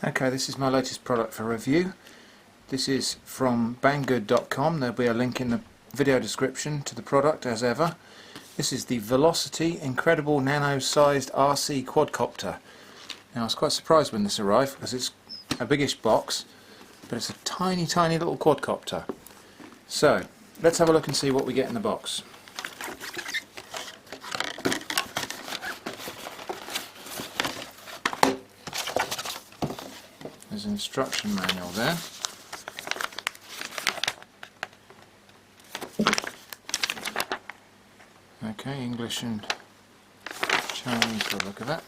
Okay, this is my latest product for review. This is from BangGood.com. There'll be a link in the video description to the product as ever. This is the Velocity incredible nano-sized RC Quadcopter. Now I was quite surprised when this arrived because it's a biggish box, but it's a tiny little quadcopter. So let's have a look and see what we get in the box. There's an instruction manual there. Okay, English and Chinese for a look at that.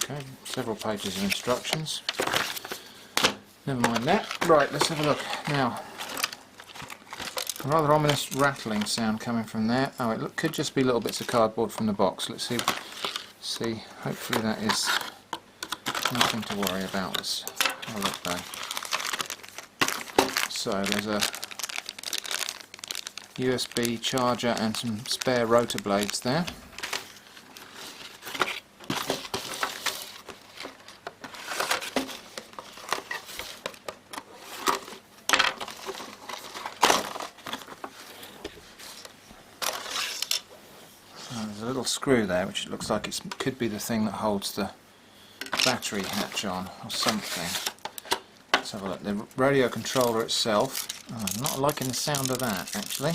Okay, several pages of instructions. Never mind that. Right, let's have a look. Now, a rather ominous rattling sound coming from there. Oh, it could just be little bits of cardboard from the box. Let's see. Hopefully that is nothing to worry about. Let's have a look though. So there's a USB charger and some spare rotor blades there. There's a little screw there which looks like it could be the thing that holds the battery hatch on or something. Let's have a look. The radio controller itself, I'm not liking the sound of that actually.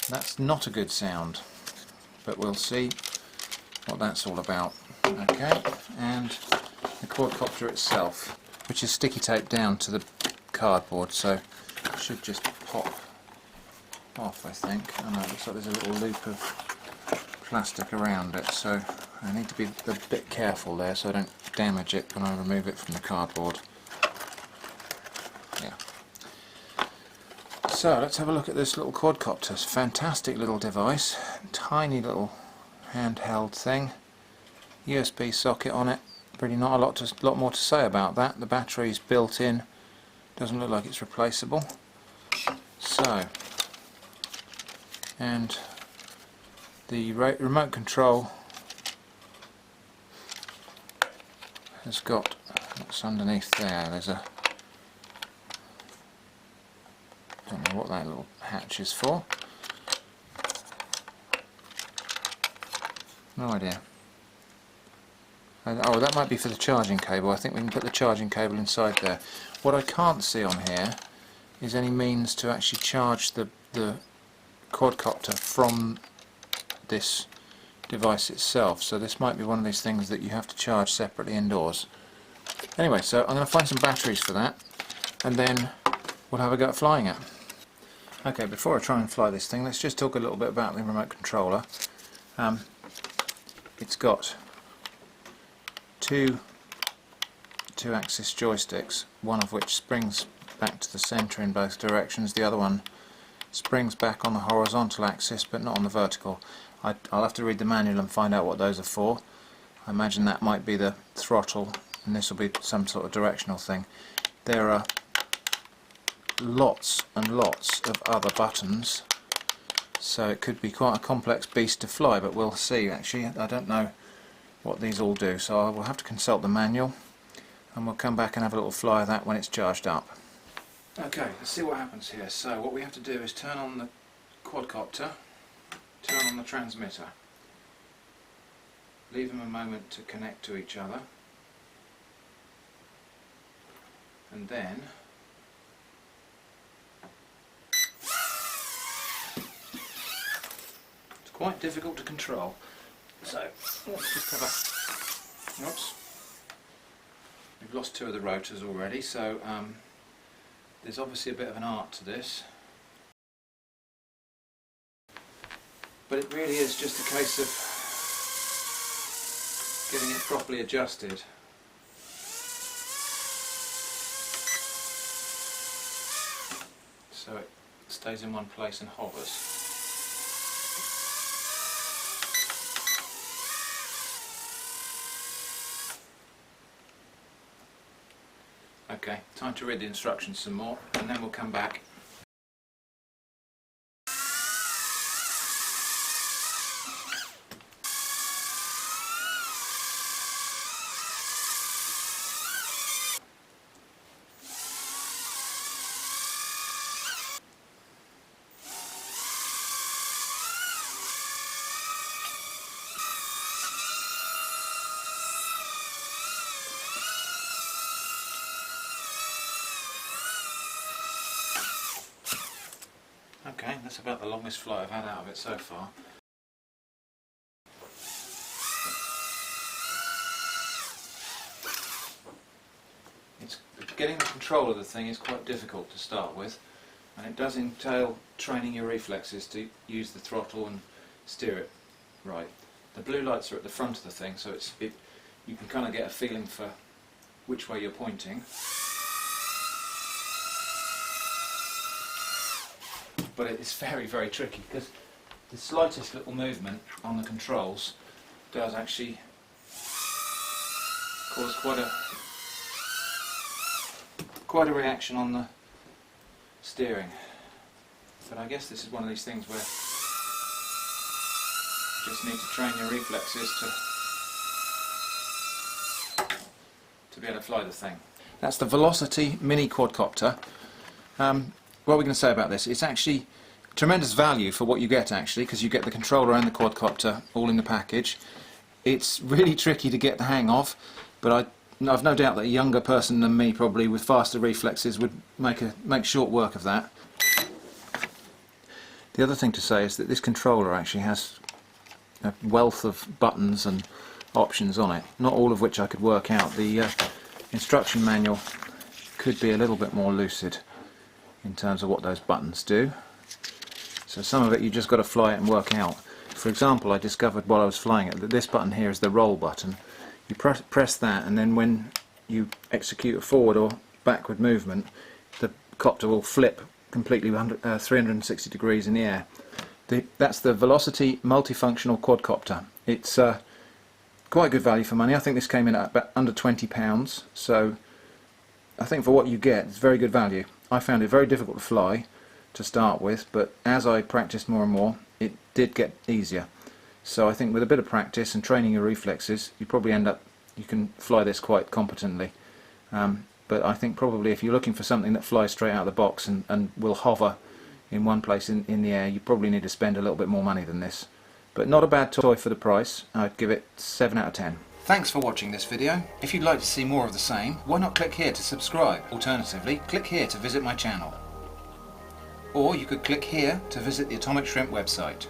That's not a good sound, but we'll see what that's all about. Okay, and the quadcopter itself, which is sticky taped down to the cardboard, so it should just pop off, I think. Oh no, it looks like there's a little loop of plastic around it, so I need to be a bit careful there so I don't damage it when I remove it from the cardboard. Yeah. So let's have a look at this little quadcopter. It's a fantastic little device, tiny little handheld thing. USB socket on it. Really not a lot more to say about that. The battery's built in. Doesn't look like it's replaceable. So, and the remote control has got, what's underneath there? There's a, don't know what that little hatch is for. No idea. Oh, that might be for the charging cable. I think we can put the charging cable inside there. What I can't see on here is any means to actually charge the quadcopter from this device itself, so this might be one of these things that you have to charge separately indoors. Anyway, so I'm going to find some batteries for that and then we'll have a go at flying it. Okay, before I try and fly this thing, let's just talk a little bit about the remote controller. It's got two axis joysticks, one of which springs back to the centre in both directions, the other one springs back on the horizontal axis but not on the vertical. I'll have to read the manual and find out what those are for. I imagine that might be the throttle and this will be some sort of directional thing. There are lots and lots of other buttons, so it could be quite a complex beast to fly, but we'll see. Actually, I don't know what these all do, so I will have to consult the manual and we'll come back and have a little fly of that when it's charged up. Okay, let's see what happens here. So what we have to do is turn on the quadcopter, turn on the transmitter, leave them a moment to connect to each other, and then it's quite difficult to control. So let's just have a, oops, we've lost two of the rotors already, so there's obviously a bit of an art to this, but it really is just a case of getting it properly adjusted. So it stays in one place and hovers. Okay, time to read the instructions some more and then we'll come back. Okay, that's about the longest flight I've had out of it so far. Getting the control of the thing is quite difficult to start with, and it does entail training your reflexes to use the throttle and steer it right. The blue lights are at the front of the thing, so you can kind of get a feeling for which way you're pointing. But it's very, very tricky, because the slightest little movement on the controls does actually cause quite a reaction on the steering. But I guess this is one of these things where you just need to train your reflexes to be able to fly the thing. That's the Velocity Mini Quadcopter. What are we going to say about this? It's actually tremendous value for what you get, actually, because you get the controller and the quadcopter all in the package. It's really tricky to get the hang of, but I've no doubt that a younger person than me, probably with faster reflexes, would make short work of that. The other thing to say is that this controller actually has a wealth of buttons and options on it, not all of which I could work out. The instruction manual could be a little bit more lucid in terms of what those buttons do. So some of it you just got to fly it and work out. For example, I discovered while I was flying it that this button here is the roll button. You press that, and then when you execute a forward or backward movement, the copter will flip completely 360 degrees in the air. That's the Velocity multifunctional quadcopter. It's quite good value for money. I think this came in at about under £20, so I think for what you get, it's very good value. I found it very difficult to fly to start with, but as I practiced more and more, it did get easier. So I think with a bit of practice and training your reflexes, you can fly this quite competently. But I think probably if you're looking for something that flies straight out of the box and will hover in one place in the air, you probably need to spend a little bit more money than this. But not a bad toy for the price. I'd give it 7 out of 10. Thanks for watching this video. If you'd like to see more of the same, why not click here to subscribe? Alternatively, click here to visit my channel. Or you could click here to visit the Atomic Shrimp website.